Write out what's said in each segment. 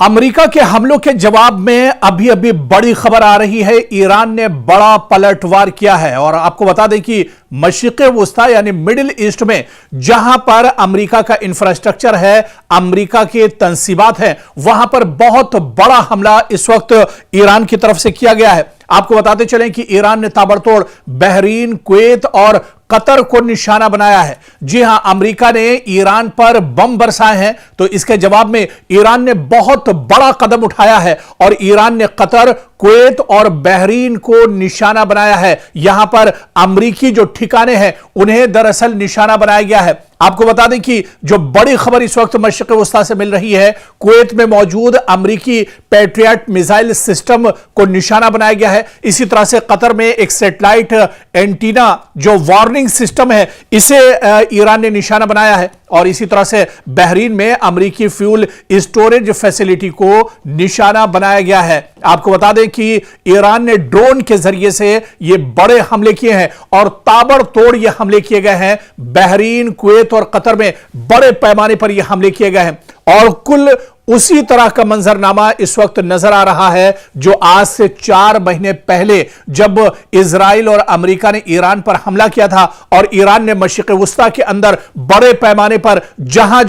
America के हमलों के जवाब में अभी बड़ी खबर आ रही है। ईरान ने बड़ा पलटवार किया है और आपको बता दें कि मशरिक़ वुस्ता यानी मिडिल ईस्ट में जहां पर अमेरिका का इंफ्रास्ट्रक्चर है, अमेरिका के तंसीबात हैं, वहां पर बहुत बड़ा हमला इस वक्त ईरान की तरफ से किया गया है। आपको बताते चलें कि ईरान ने ताबड़तोड़ बहरीन, कुवैत और कतर को निशाना बनाया है। जी हां, अमेरिका ने ईरान पर बम बरसाए हैं, तो इसके जवाब में ईरान ने बहुत बड़ा कदम उठाया है और ईरान ने कतर, कुवैत और बहरीन को निशाना बनाया है। यहां पर अमेरिकी जो ठिकाने हैं उन्हें दरअसल निशाना बनाया गया है। आपको बता दें कि जो बड़ी खबर इस वक्त मशरिक़ वुस्ता से मिल रही है, कुवैत में मौजूद अमेरिकी पैट्रियट मिसाइल सिस्टम को निशाना बनाया गया है। इसी तरह से कतर में एक सैटेलाइट एंटीना जो वार्निंग सिस्टम है, इसे ईरान ने निशाना बनाया है। और इसी तरह से बहरीन में अमेरिकी फ्यूल स्टोरेज फैसिलिटी को निशाना बनाया गया है। आपको बता दें कि ईरान ने ड्रोन के जरिए से ये बड़े हमले किए हैं और ताबड़तोड़ ये हमले किए गए हैं। बहरीन, कुवैत और कतर में बड़े पैमाने पर ये हमले किए गए हैं और कुल उसी तरह का मंजरनामा इस वक्त नजर आ रहा है जो आज से 4 महीने पहले जब इजराइल और अमेरिका ने ईरान पर हमला किया था और ईरान ने मशरिक़ वुस्ता के अंदर बड़े पैमाने पर जहां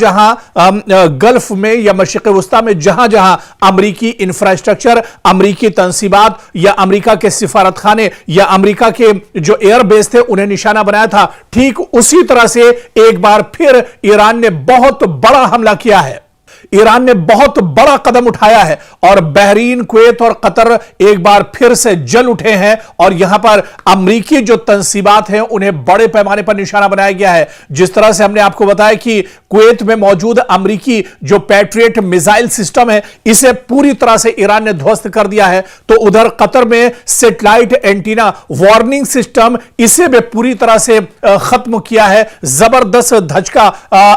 गल्फ में या मशरिक़ वुस्ता में जहां अमेरिकी इंफ्रास्ट्रक्चर, अमेरिकी तंसीबात या अमेरिका के सिफारतखाने या अमेरिका के जो एयरबेस थे उन्हें निशाना बनाया था, ठीक उसी तरह से एक बार फिर ईरान ने बहुत बड़ा हमला किया है। ईरान ने बहुत बड़ा कदम उठाया है और बहरीन, कुवैत और कतर एक बार फिर से जल उठे हैं और यहां पर अमेरिकी जो तंसीबात हैं उन्हें बड़े पैमाने पर निशाना बनाया गया है। जिस तरह से हमने आपको बताया कि कुवैत में मौजूद अमेरिकी जो पैट्रियट मिसाइल सिस्टम है, इसे पूरी तरह से ईरान ने ध्वस्त कर दिया है, तो उधर कतर में सैटेलाइट एंटीना वार्निंग सिस्टम, इसे भी पूरी तरह से खत्म किया है। जबरदस्त धचका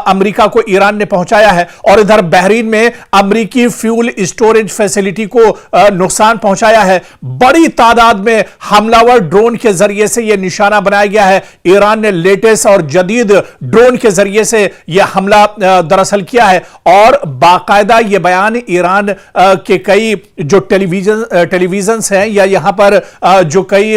अमेरिका को ईरान ने पहुंचाया है और इधर बहरीन में अमेरिकी फ्यूल स्टोरेज फैसिलिटी को नुकसान पहुंचाया है। बड़ी तादाद में हमलावर ड्रोन के जरिए से यह निशाना बनाया गया है। ईरान ने लेटेस्ट और जदीद ड्रोन के जरिए से यह हमला दरअसल किया है और बाकायदा यह बयान ईरान के कई जो टेलीविजन हैं या यहां पर जो कई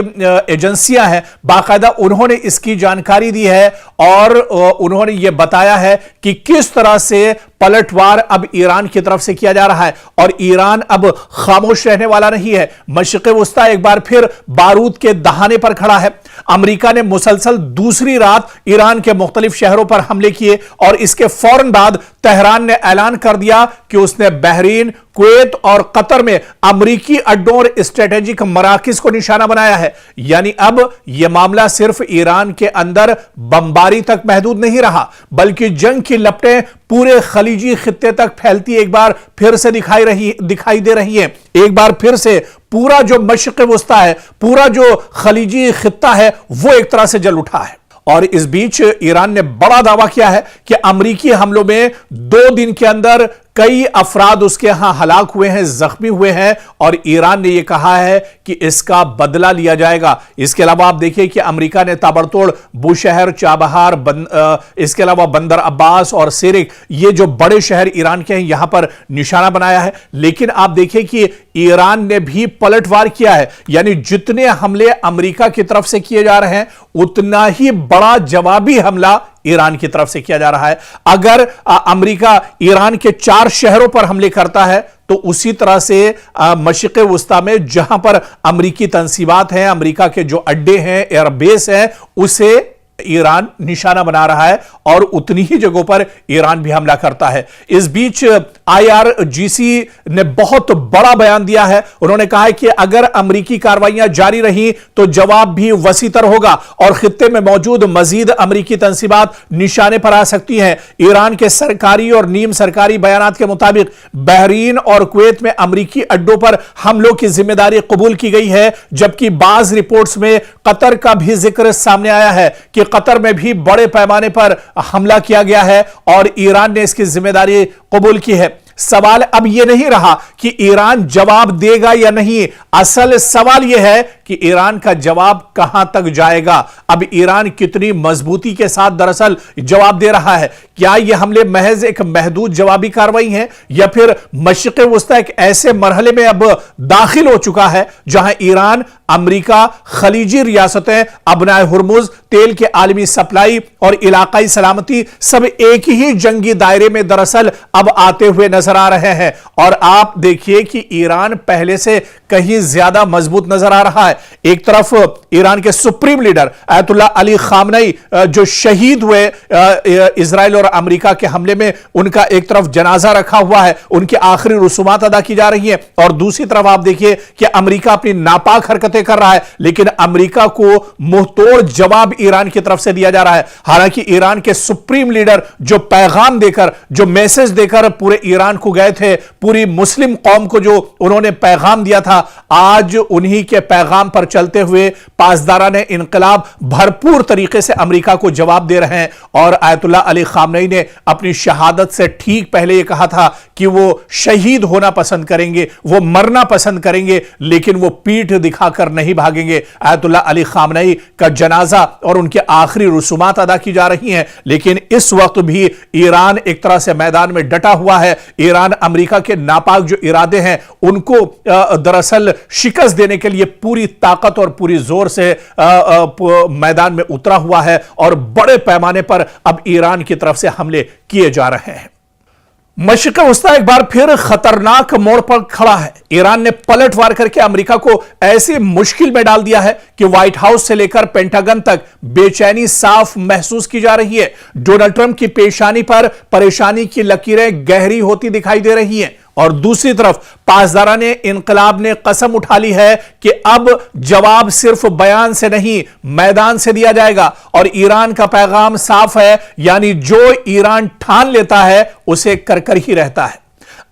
एजेंसियां हैं, बाकायदा उन्होंने इसकी जानकारी दी है और उन्होंने यह बताया है कि किस तरह से पलटवार अब ईरान की तरफ से किया जा रहा है और ईरान अब खामोश रहने वाला नहीं है। मशरिक़ वुस्ता एक बार फिर बारूद के दहाने पर खड़ा है। अमेरिका ने मुसलसल दूसरी रात ईरान के मुख्तलिफ शहरों पर हमले किए और इसके फौरन बाद तेहरान ने ऐलान कर दिया कि उसने बहरीन, कुवैत और कतर में अमेरिकी अड्डों और स्ट्रेटेजिक मराकिज को निशाना बनाया है। यानी अब यह मामला सिर्फ ईरान के अंदर बमबारी तक महदूद नहीं रहा, बल्कि जंग की लपटें पूरे खलीजी खित्ते तक फैलती एक बार फिर से दिखाई दे रही है। एक बार फिर से पूरा जो मशरिक़ वुस्ता है, पूरा जो खलीजी खित्ता है, वो एक तरह से जल उठा है। और इस बीच ईरान ने बड़ा दावा किया है कि अमेरिकी हमलों में 2 दिन के अंदर कई अफराद उसके यहां हलाक हुए हैं, जख्मी हुए हैं और ईरान ने यह कहा है कि इसका बदला लिया जाएगा। इसके अलावा आप देखिए कि अमेरिका ने ताबड़तोड़ बुशहर, चाबहार, इसके अलावा बंदर अब्बास और सिरिक, ये जो बड़े शहर ईरान के हैं, यहां पर निशाना बनाया है। लेकिन आप देखिए कि ईरान ने भी पलटवार किया है। यानी जितने हमले अमेरिका की तरफ से किए जा रहे हैं, उतना ही बड़ा जवाबी हमला ईरान की तरफ से किया जा रहा है। अगर अमेरिका ईरान के 4 शहरों पर हमले करता है, तो उसी तरह से मशरिक़ वुस्ता में जहां पर अमेरिकी तंसीबात हैं, अमेरिका के जो अड्डे हैं, एयरबेस हैं, उसे ईरान निशाना बना रहा है और उतनी ही जगहों पर ईरान भी हमला करता है। इस बीच IRGC ने बहुत बड़ा बयान दिया है। उन्होंने कहा है कि अगर अमेरिकी कार्रवाइयां जारी रही तो जवाब भी वसीतर होगा और खित्ते में मौजूद मजीद अमेरिकी तंसीबात निशाने पर आ सकती हैं। ईरान के सरकारी और नीम सरकारी बयानात के मुताबिक बहरीन और कुवैत में अमेरिकी अड्डों पर हमलों की जिम्मेदारी कबूल की गई है, जबकि बाज रिपोर्ट्स में कतर का भी जिक्र सामने आया है कि कतर में भी बड़े पैमाने पर हमला किया गया है और ईरान ने इसकी जिम्मेदारी कबूल की है। सवाल अब यह नहीं रहा कि ईरान जवाब देगा या नहीं, असल सवाल यह है कि ईरान का जवाब कहां तक जाएगा। अब ईरान कितनी मजबूती के साथ दरअसल जवाब दे रहा है। क्या यह हमले महज एक महदूद जवाबी कार्रवाई है या फिर मशरिक़ वुस्ता एक ऐसे मरहले में अब दाखिल हो चुका है जहां ईरान, अमेरिका, खलीजी रियासतें, अबनाए हुर्मुज, तेल के आलमी सप्लाई और इलाकाई सलामती सब एक ही जंगी दायरे में दरअसल अब आते हुए नजर आ रहे हैं। और आप देखिए कि ईरान पहले से कहीं ज्यादा मजबूत नजर आ रहा है। एक तरफ ईरान के सुप्रीम लीडर अयतुल्ला अली खामनेई जो शहीद हुए इजराइल और अमेरिका के हमले में, उनका एक तरफ जनाजा रखा हुआ है, उनकी आखिरी रसूमात अदा की जा रही है। और दूसरी तरफ आप देखिए कि अमेरिका अपनी नापाक हरकतें कर रहा है, लेकिन अमेरिका को मुंहतोड़ जवाब ईरान की तरफ से दिया जा रहा है। हालांकि ईरान के सुप्रीम लीडर जो पैगाम देकर, जो मैसेज देकर पूरे ईरान को गए थे, पूरी मुस्लिम कौम को जो उन्होंने पैगाम दिया था, आज उन्हीं के पैगाम पर चलते हुए पासदाराने इनकलाब भरपूर तरीके से अमेरिका को जवाब दे रहे हैं। और अयतुल्ला अली खामनेई ने अपनी शहादत से ठीक पहले यह कहा था कि वो शहीद होना पसंद करेंगे, वो मरना पसंद करेंगे, लेकिन वो पीठ दिखाकर नहीं भागेंगे। अयतुल्ला अली खामनेई का जनाजा और उनके आखिरी रसूमात अदा की जा रही हैं, लेकिन इस वक्त भी ईरान एक तरह से मैदान में डटा हुआ है। ईरान अमेरिका के नापाक जो इरादे हैं उनको दरअसल शिकस्त देने के लिए पूरी ताकत और पूरी जोर से मैदान में उतरा हुआ है और बड़े पैमाने पर अब ईरान की तरफ से हमले किए जा रहे हैं। मशरिक़ वुस्ता एक बार फिर खतरनाक मोड़ पर खड़ा है। ईरान ने पलटवार करके अमेरिका को ऐसी मुश्किल में डाल दिया है कि व्हाइट हाउस से लेकर पेंटागन तक बेचैनी साफ महसूस की जा रही है। डोनाल्ड ट्रंप की पेशानी पर परेशानी की लकीरें गहरी होती दिखाई दे रही हैं। और दूसरी तरफ पासदाराने इनकलाब ने कसम उठा ली है कि अब जवाब सिर्फ बयान से नहीं, मैदान से दिया जाएगा। और ईरान का पैगाम साफ है, यानी जो ईरान ठान लेता है उसे कर कर ही रहता है।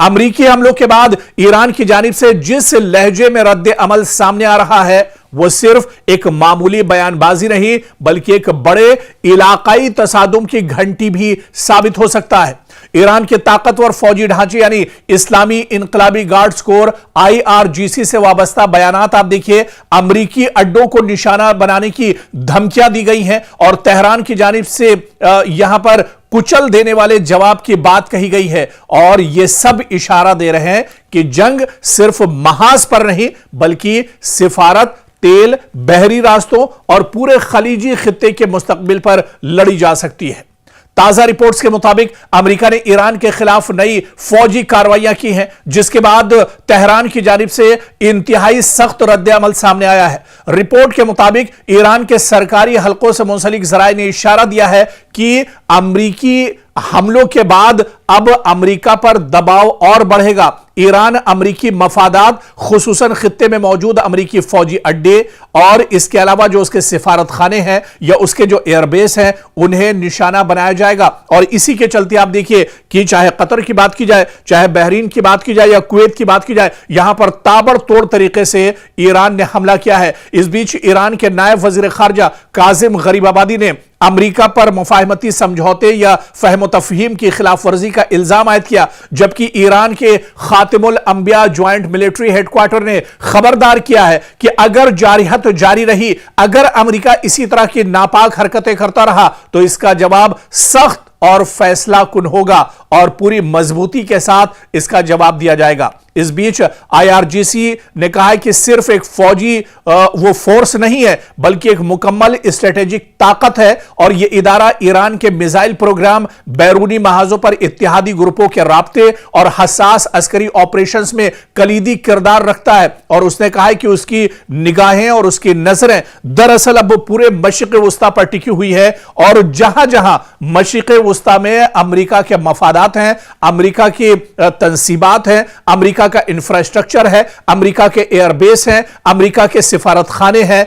अमेरिकी हमलों के बाद ईरान की जानिब से जिस लहजे में रद्द अमल सामने आ रहा है, वो सिर्फ एक मामूली बयानबाजी नहीं बल्कि एक बड़े इलाकाई तसादुम की घंटी भी साबित हो सकता है। ईरान के ताकतवर फौजी ढांचे यानी इस्लामी इनकलाबी गार्ड्स कोर IRGC से वाबस्ता बयानात आप देखिए, अमरीकी अड्डों को निशाना बनाने की धमकियां दी गई हैं और तेहरान की जानिब से यहां पर कुचल देने वाले जवाब की बात कही गई है। और यह सब इशारा दे रहे हैं कि जंग सिर्फ महाज पर नहीं बल्कि सिफारत, तेल, बहरी रास्तों और पूरे खलीजी खित्ते के मुस्तकबिल पर लड़ी जा सकती है। ताजा रिपोर्ट्स के मुताबिक अमेरिका ने ईरान के खिलाफ नई फौजी कार्रवाइयां की हैं, जिसके बाद तेहरान की जानिब से इंतहाई सख्त रद्द अमल सामने आया है। रिपोर्ट के मुताबिक ईरान के सरकारी हलकों से मुंसलिक जराए ने इशारा दिया है कि अमेरिकी हमलों के बाद अब अमेरिका पर दबाव और बढ़ेगा। ईरान अमेरिकी मफादात, खुसूसन खित्ते में मौजूद अमेरिकी फौजी अड्डे और इसके अलावा जो उसके सिफारत खाने हैं या उसके जो एयरबेस हैं, उन्हें निशाना बनाया जाएगा। और इसी के चलते आप देखिए कि चाहे कतर की बात की जाए, चाहे बहरीन की बात की जाए या कुवैत की बात की जाए, यहां पर ताबड़तोड़ तरीके से ईरान ने हमला किया है। इस बीच ईरान के नायब वजीर खारजा काजिम गरीबाबादी ने अमेरिका पर मुफाहमती समझौते या फहम तफहीम की खिलाफ वर्जी का इल्जाम आयद किया, जबकि ईरान के खातिमुल अंबिया ज्वाइंट मिलिट्री हेडक्वार्टर ने खबरदार किया है कि अगर जारिहत जारी रही, अगर अमेरिका इसी तरह की नापाक हरकतें करता रहा तो इसका जवाब सख्त और फैसला कुन होगा और पूरी मजबूती के साथ इसका जवाब दिया जाएगा। इस बीच IRGC ने कहा है कि सिर्फ एक फौजी वो फोर्स नहीं है बल्कि एक मुकम्मल स्ट्रेटेजिक ताकत है और यह इदारा ईरान के मिसाइल प्रोग्राम, बैरूनी महाजों पर इत्तेहादी ग्रुपों के राब्ते और हसास अस्करी ऑपरेशंस में कलीदी किरदार रखता है। और उसने कहा है कि उसकी निगाहें और उसकी नजरें दरअसल अब पूरे मशरिक़ वुस्ता पर टिकी हुई है और जहां जहां मशरिक़ वुस्ता में अमेरिका के मफादात हैं, अमेरिका की तंसीबात हैं, अमेरिका का इंफ्रास्ट्रक्चर है, अमेरिका के एयरबेस हैं, अमेरिका के सिफारत खाने हैं,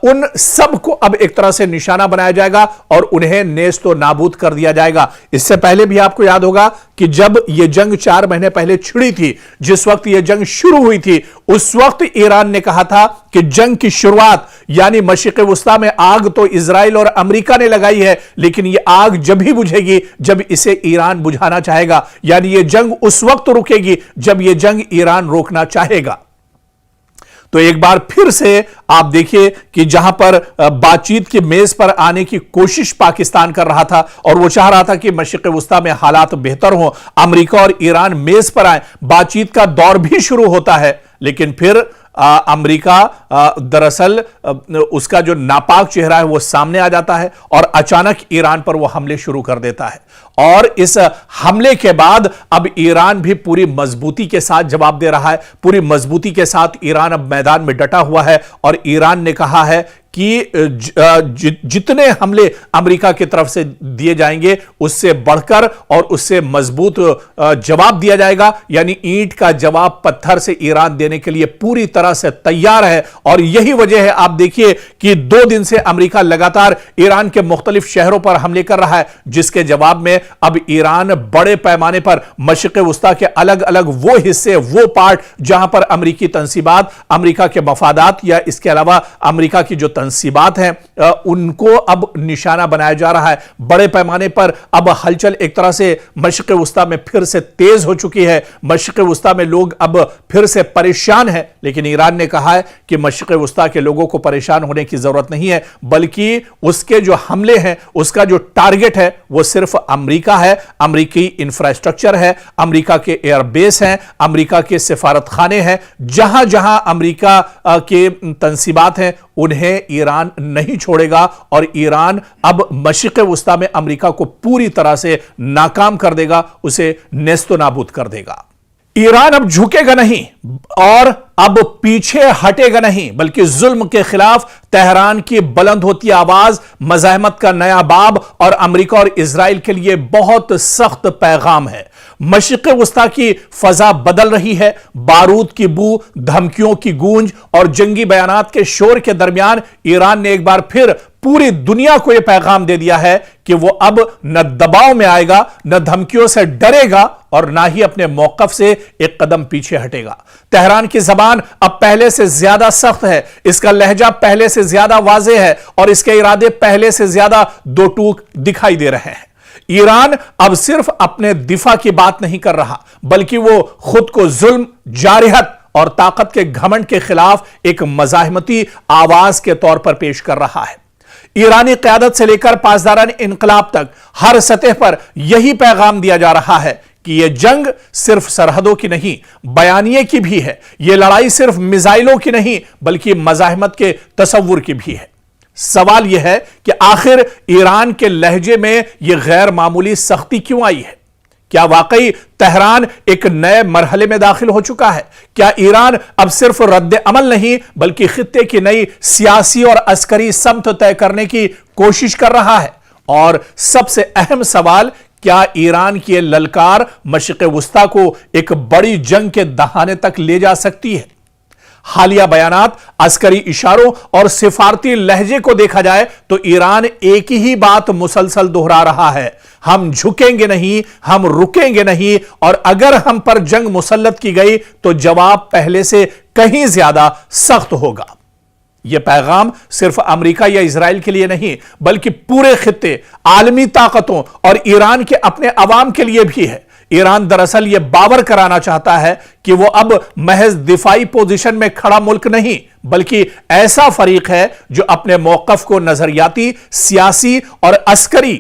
उन सब को अब एक तरह से निशाना बनाया जाएगा और उन्हें नेस्तो नाबूद कर दिया जाएगा। इससे पहले भी आपको याद होगा कि जब यह जंग 4 महीने पहले छिड़ी थी, जिस वक्त यह जंग शुरू हुई थी, उस वक्त ईरान ने कहा था कि जंग की शुरुआत यानी मशरिक़ वुस्ता में आग तो इजराइल और अमेरिका ने लगाई है, लेकिन यह आग जब ही बुझेगी जब इसे ईरान बुझाना चाहेगा, यानी यह जंग उस वक्त रुकेगी जब यह जंग ईरान रोकना चाहेगा। तो एक बार फिर से आप देखिए कि जहां पर बातचीत की मेज पर आने की कोशिश पाकिस्तान कर रहा था और वो चाह रहा था कि मशरिक़ वुस्ता में हालात बेहतर हों, अमेरिका और ईरान मेज पर आए, बातचीत का दौर भी शुरू होता है, लेकिन फिर अमेरिका दरअसल उसका जो नापाक चेहरा है वो सामने आ जाता है और अचानक ईरान पर वो हमले शुरू कर देता है। और इस हमले के बाद अब ईरान भी पूरी मजबूती के साथ जवाब दे रहा है, पूरी मजबूती के साथ ईरान अब मैदान में डटा हुआ है और ईरान ने कहा है कि जितने हमले अमेरिका की तरफ से दिए जाएंगे उससे बढ़कर और उससे मजबूत जवाब दिया जाएगा, यानी ईंट का जवाब पत्थर से ईरान देने के लिए पूरी तरह से तैयार है। और यही वजह है, आप देखिए कि 2 दिन से अमेरिका लगातार ईरान के मुख्तलिफ शहरों पर हमले कर रहा है, जिसके जवाब में अब ईरान बड़े पैमाने पर मशरिक़ वुस्ता के अलग अलग वो हिस्से, वो पार्ट जहां पर अमेरिकी तंसीबात, अमेरिका के मफादात या इसके अलावा अमेरिका की जो तंसीबात हैं उनको अब निशाना बनाया जा रहा है। बड़े पैमाने पर अब हलचल एक तरह से मशरिक़ वुस्ता में फिर से तेज हो चुकी है। मशरिक़ वुस्ता में लोग अब फिर से परेशान हैं, लेकिन ईरान ने कहा है कि मशरिक़ वुस्ता के लोगों को परेशान होने की जरूरत नहीं है, बल्कि उसके जो हमले हैं, उसका जो टारगेट है वो सिर्फ अमेरिका है, अमेरिकी इंफ्रास्ट्रक्चर है, अमेरिका के एयरबेस हैं, अमेरिका के सिफारत खाने हैं। जहां जहां अमेरिका के तंसीबात हैं उन्हें ईरान नहीं छोड़ेगा और ईरान अब मशरिक़ वुस्ता में अमेरिका को पूरी तरह से नाकाम कर देगा, उसे नेस्तो नाबूद कर देगा। ईरान अब झुकेगा नहीं और अब पीछे हटेगा नहीं, बल्कि जुल्म के खिलाफ तेहरान की बुलंद होती आवाज मज़ाहमत का नया बाब और अमेरिका और इजराइल के लिए बहुत सख्त पैगाम है। मशरिक़ वुस्ता की फजा बदल रही है। बारूद की बू, धमकियों की गूंज और जंगी बयानात के शोर के दरमियान ईरान ने एक बार फिर पूरी दुनिया को यह पैगाम दे दिया है कि वो अब न दबाव में आएगा, न धमकियों से डरेगा और ना ही अपने मौकफ से एक कदम पीछे हटेगा। तेहरान की जबान अब पहले से ज्यादा सख्त है, इसका लहजा पहले से ज्यादा वाज़ेह है और इसके इरादे पहले से ज्यादा दो टूक दिखाई दे रहे हैं। ईरान अब सिर्फ अपने दिफा की बात नहीं कर रहा, बल्कि वो खुद को जुल्म, जारहत और ताकत के घमंड के खिलाफ एक मज़ाहमती आवाज के तौर पर पेश कर रहा है। ईरानी क़यादत से लेकर पासदारान इनकलाब तक हर सतह पर यही पैगाम दिया जा रहा है कि यह जंग सिर्फ सरहदों की नहीं, बयानिए की भी है। यह लड़ाई सिर्फ मिसाइलों की नहीं, बल्कि मज़ाहमत के तसव्वुर की भी है। सवाल यह है कि आखिर ईरान के लहजे में यह गैर मामूली सख्ती क्यों आई है? क्या वाकई तेहरान एक नए मरहले में दाखिल हो चुका है? क्या ईरान अब सिर्फ रद्द अमल नहीं, बल्कि खित्ते की नई सियासी और अस्करी समत तय करने की कोशिश कर रहा है? और सबसे अहम सवाल, क्या ईरान की यह ललकार मशरिक़ वुस्ता को एक बड़ी जंग के दहाने तक ले जा सकती है? हालिया बयानात, अस्करी इशारों और सिफारती लहजे को देखा जाए तो ईरान एक ही बात मुसलसल दोहरा रहा है, हम झुकेंगे नहीं, हम रुकेंगे नहीं, और अगर हम पर जंग मुसल्लत की गई तो जवाब पहले से कहीं ज्यादा सख्त होगा। यह पैगाम सिर्फ अमेरिका या इजराइल के लिए नहीं, बल्कि पूरे खित्ते, आलमी ताकतों और ईरान के अपने अवाम के लिए भी है। ईरान दरअसल यह बावर कराना चाहता है कि वो अब महज दिफाई पोजीशन में खड़ा मुल्क नहीं, बल्कि ऐसा फरीक है जो अपने मौकफ को नजरियाती, सियासी और अस्करी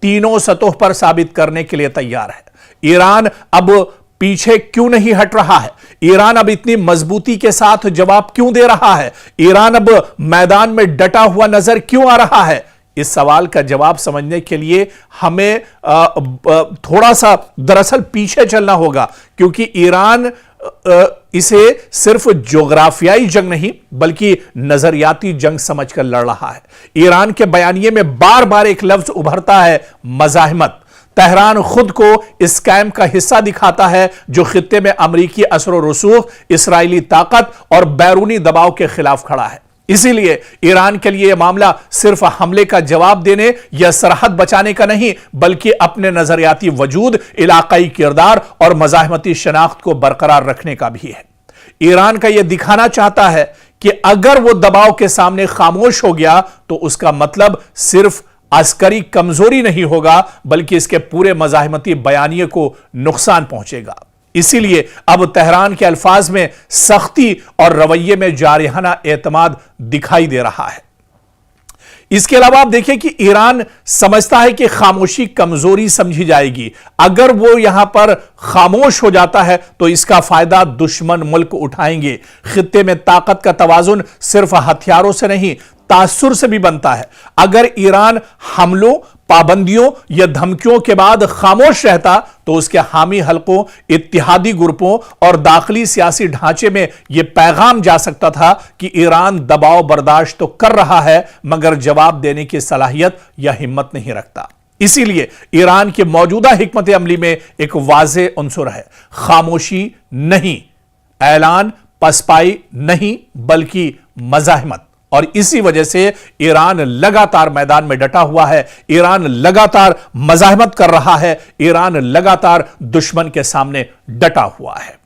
तीनों सतहों पर साबित करने के लिए तैयार है। ईरान अब पीछे क्यों नहीं हट रहा है? ईरान अब इतनी मजबूती के साथ जवाब क्यों दे रहा है? ईरान अब मैदान में डटा हुआ नजर क्यों आ रहा है? इस सवाल का जवाब समझने के लिए हमें थोड़ा सा दरअसल पीछे चलना होगा, क्योंकि ईरान इसे सिर्फ जोग्राफियाई जंग नहीं, बल्कि नजरियाती जंग समझकर लड़ रहा है। ईरान के बयानिए में बार बार एक लफ्ज उभरता है, मज़ाहमत। तेहरान खुद को इस कैम्प का हिस्सा दिखाता है जो खित्ते में अमरीकी असर व रसूख, इसराइली ताकत और बैरूनी दबाव के खिलाफ खड़ा है। इसीलिए ईरान के लिए यह मामला सिर्फ हमले का जवाब देने या सरहद बचाने का नहीं, बल्कि अपने नजरियाती वजूद, इलाकाई किरदार और मज़ाहमती शनाख्त को बरकरार रखने का भी है। ईरान का यह दिखाना चाहता है कि अगर वो दबाव के सामने खामोश हो गया तो उसका मतलब सिर्फ अस्करी कमजोरी नहीं होगा, बल्कि इसके पूरे मज़ाहमती बयानिए को नुकसान पहुंचेगा। इसीलिए अब तेहरान के अल्फाज में सख्ती और रवैये में जारिहाना एतमाद दिखाई दे रहा है। इसके अलावा आप देखिए कि ईरान समझता है कि खामोशी कमजोरी समझी जाएगी। अगर वो यहां पर खामोश हो जाता है तो इसका फायदा दुश्मन मुल्क उठाएंगे। खित्ते में ताकत का तवाजुन सिर्फ हथियारों से नहीं, तासुर से भी बनता है। अगर ईरान हमलों, पाबंदियों या धमकियों के बाद खामोश रहता तो उसके हामी हलकों, इत्तिहादी ग्रुपों और दाखिली सियासी ढांचे में यह पैगाम जा सकता था कि ईरान दबाव बर्दाश्त तो कर रहा है मगर जवाब देने की सलाहियत या हिम्मत नहीं रखता। इसीलिए ईरान के मौजूदा हिकमत अमली में एक वाज़ेह उन्सुर है, खामोशी नहीं, ऐलान पसपाई नहीं, बल्कि मज़ाहमत। और इसी वजह से ईरान लगातार मैदान में डटा हुआ है, ईरान लगातार मज़ाहमत कर रहा है, ईरान लगातार दुश्मन के सामने डटा हुआ है।